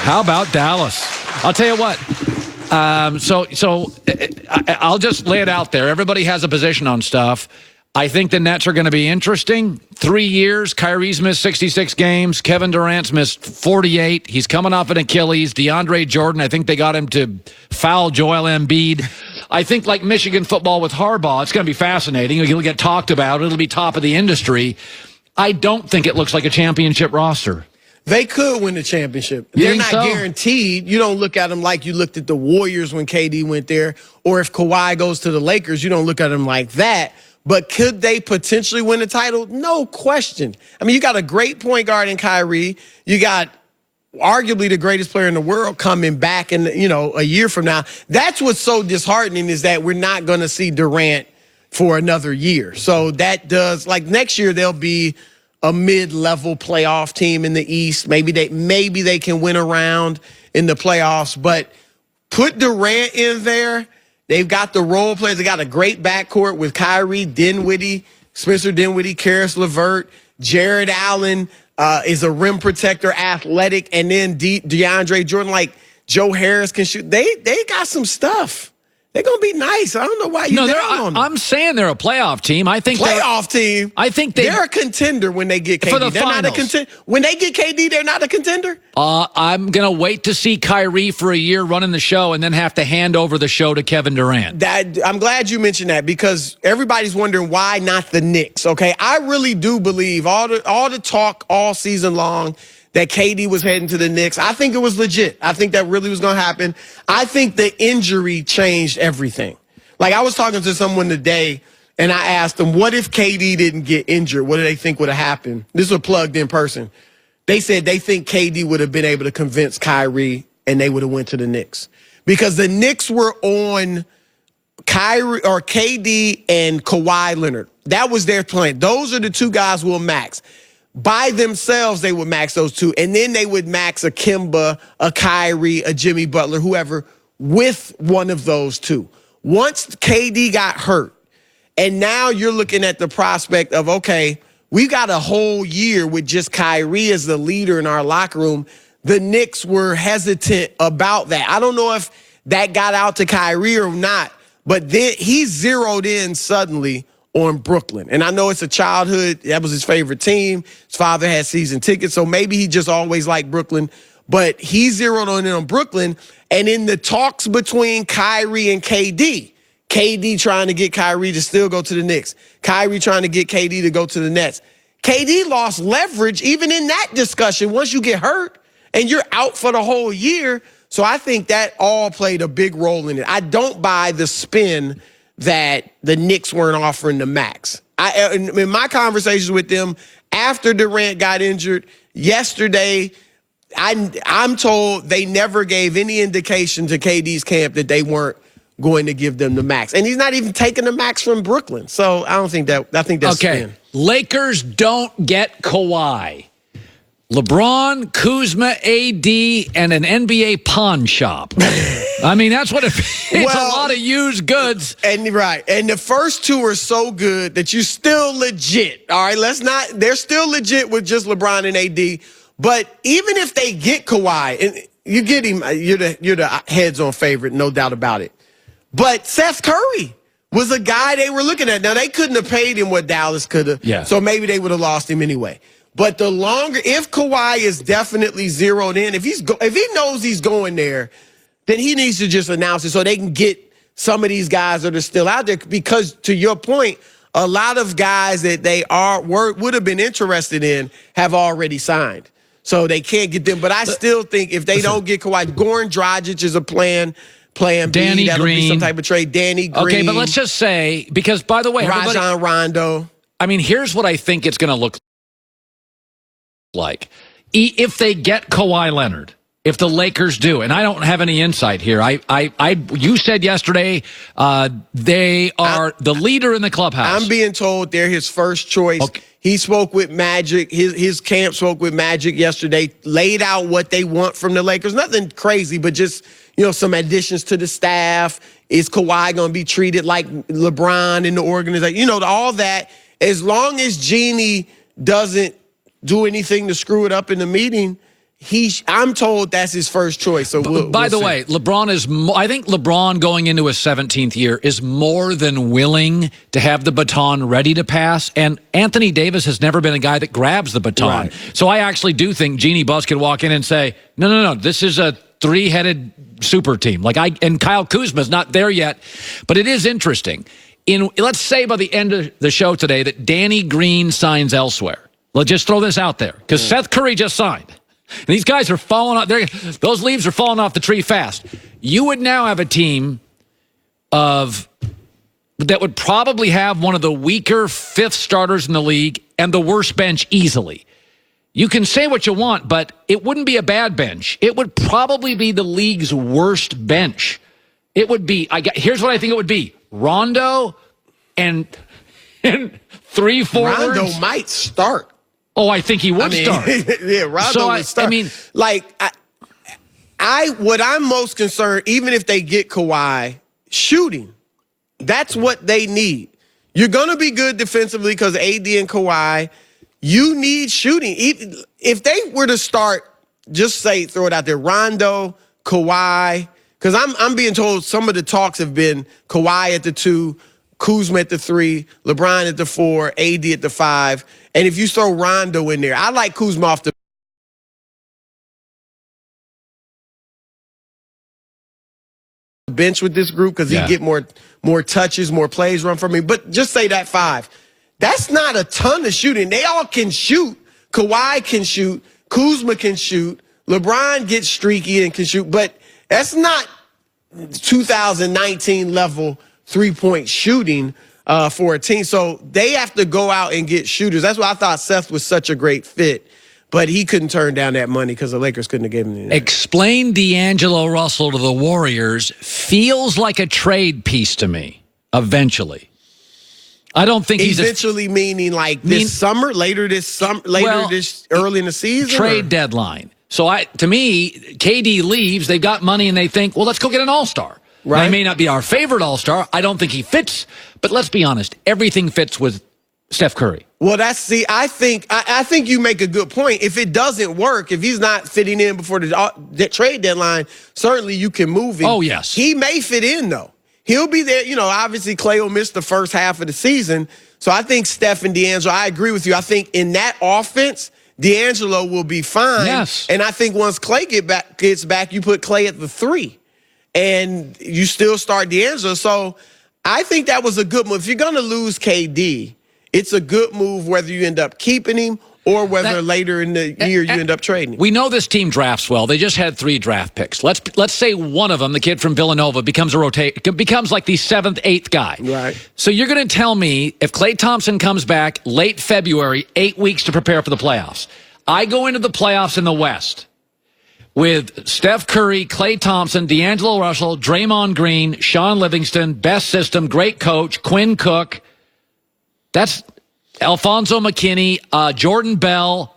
How about Dallas? I'll tell you what. So I'll just lay it out there. Everybody has a position on stuff. I think the Nets are going to be interesting. 3 years. Kyrie's missed 66 games. Kevin Durant's missed 48. He's coming off an Achilles. DeAndre Jordan, I think they got him to foul Joel Embiid. I think like Michigan football with Harbaugh, it's going to be fascinating. It'll get talked about. It'll be top of the industry. I don't think it looks like a championship roster. They could win the championship. They're not guaranteed. You don't look at them like you looked at the Warriors when KD went there, or if Kawhi goes to the Lakers, you don't look at them like that. But could they potentially win the title? No question. I mean, you got a great point guard in Kyrie. You got arguably the greatest player in the world coming back in, a year from now. That's what's so disheartening, is that we're not going to see Durant for another year. So that does, like, next year they'll be a mid-level playoff team in the East. Maybe they can win a round in the playoffs, but put Durant in there. They've got the role players. They got a great backcourt with Kyrie, Dinwiddie, Spencer Dinwiddie, Karis LeVert, Jared Allen is a rim protector, athletic, and then DeAndre Jordan, like Joe Harris can shoot. They got some stuff. They're going to be nice. I don't know why you're down on them. I'm saying they're a playoff team. I think team. I think they're a contender when they get KD. For the they're finals. Not a contender. When they get KD, they're not a contender. I'm going to wait to see Kyrie for a year running the show and then have to hand over the show to Kevin Durant. I'm glad you mentioned that, because everybody's wondering why not the Knicks, okay? I really do believe all the talk all season long that KD was heading to the Knicks. I think it was legit. I think that really was going to happen. I think the injury changed everything. Like, I was talking to someone today, and I asked them, what if KD didn't get injured? What do they think would have happened? This was a plugged-in person. They said they think KD would have been able to convince Kyrie, and they would have went to the Knicks. Because the Knicks were on Kyrie or KD and Kawhi Leonard. That was their plan. Those are the two guys we'll max. By themselves, they would max those two, and then they would max a Kemba, a Kyrie, a Jimmy Butler, whoever, with one of those two. Once KD got hurt, and now you're looking at the prospect of, okay, we got a whole year with just Kyrie as the leader in our locker room. The Knicks were hesitant about that. I don't know if that got out to Kyrie or not, but then he zeroed in suddenly on Brooklyn. And I know it's a childhood. That was his favorite team. His father had season tickets, so maybe he just always liked Brooklyn. But he zeroed on Brooklyn. And in the talks between Kyrie and KD trying to get Kyrie to still go to the Knicks, Kyrie trying to get KD to go to the Nets, KD lost leverage even in that discussion once you get hurt and you're out for the whole year. So I think that all played a big role in it. I don't buy the spin that the Knicks weren't offering the max. In my conversations with them after Durant got injured yesterday, I'm told they never gave any indication to KD's camp that they weren't going to give them the max. And he's not even taking the max from Brooklyn. So I think that's okay. spin. Lakers don't get Kawhi. LeBron, Kuzma, AD, and an NBA pawn shop. I mean, that's what it's a lot of used goods. And right. And the first two are so good that you're still legit. All right, they're still legit with just LeBron and AD. But even if they get Kawhi, and you get him, you're the heads-on favorite, no doubt about it. But Seth Curry was a guy they were looking at. Now, they couldn't have paid him what Dallas could have. Yeah. So maybe they would have lost him anyway. But if Kawhi is definitely zeroed in, if he knows he's going there, then he needs to just announce it so they can get some of these guys that are still out there. Because to your point, a lot of guys that they would have been interested in have already signed. So they can't get them. But I still think if they don't get Kawhi, Goran Dragic is a plan B. Danny That'll Green. be some type of trade. Danny Green. Okay, but let's just say, because by the way, Rajon Rondo. I mean, here's what I think it's going to look like. If they get Kawhi Leonard, if the Lakers do, and I don't have any insight here. You said yesterday they are the leader in the clubhouse. I'm being told they're his first choice. Okay. He spoke with Magic. His camp spoke with Magic yesterday, laid out what they want from the Lakers. Nothing crazy, but just, some additions to the staff. Is Kawhi going to be treated like LeBron in the organization? All that. As long as Jeannie doesn't do anything to screw it up in the meeting, I'm told that's his first choice. So by the way, LeBron is. I think LeBron going into his 17th year is more than willing to have the baton ready to pass. And Anthony Davis has never been a guy that grabs the baton. Right. So I actually do think Jeannie Buss could walk in and say, "No, this is a three-headed super team." And Kyle Kuzma's not there yet, but it is interesting. Let's say by the end of the show today that Danny Green signs elsewhere. Let's just throw this out there because Seth Curry just signed. And these guys are falling off. Those leaves are falling off the tree fast. You would now have a team that would probably have one of the weaker fifth starters in the league and the worst bench easily. You can say what you want, but it wouldn't be a bad bench. It would probably be the league's worst bench. It would be. Here's what I think it would be: Rondo and three forwards. Rondo might start. Oh, I think he would start. Yeah, Rondo would start. I mean, what I'm most concerned, even if they get Kawhi, shooting. That's what they need. You're going to be good defensively because AD and Kawhi. You need shooting. If they were to start, just throw it out there, Rondo, Kawhi, because I'm being told some of the talks have been Kawhi at the 2, Kuzma at the 3, LeBron at the 4, AD at the 5. And if you throw Rondo in there, I like Kuzma off the bench with this group because he get more touches, more plays run for me. But just say that 5. That's not a ton of shooting. They all can shoot. Kawhi can shoot. Kuzma can shoot. LeBron gets streaky and can shoot. But that's not 2019 level three-point shooting for a team. So they have to go out and get shooters. That's why I thought Seth was such a great fit. But he couldn't turn down that money because the Lakers couldn't have given him that. Explain D'Angelo Russell to the Warriors feels like a trade piece to me, eventually. I don't think he's eventually meaning like this summer, this early in the season? Trade deadline. So to me, KD leaves, they've got money and they think, well, let's go get an all-star. Right. He may not be our favorite all-star. I don't think he fits, but let's be honest, everything fits with Steph Curry. Well, I think you make a good point. If it doesn't work, if he's not fitting in before the trade deadline, certainly you can move him. Oh, yes. He may fit in, though. He'll be there. Obviously, Klay will miss the first half of the season. So I think Steph and D'Angelo, I agree with you. I think in that offense, D'Angelo will be fine. Yes. And I think once Klay gets back, you put Klay at the 3. And you still start D'Angelo. So I think that was a good move. If you're going to lose KD, it's a good move whether you end up keeping him or whether later in the year you end up trading him. We know this team drafts well. They just had 3 draft picks. Let's say one of them, the kid from Villanova, becomes like the 7th, 8th guy. Right. So you're going to tell me if Klay Thompson comes back late February, 8 weeks to prepare for the playoffs, I go into the playoffs in the West with Steph Curry, Klay Thompson, D'Angelo Russell, Draymond Green, Sean Livingston, best system, great coach, Quinn Cook. That's Alfonso McKinney, Jordan Bell,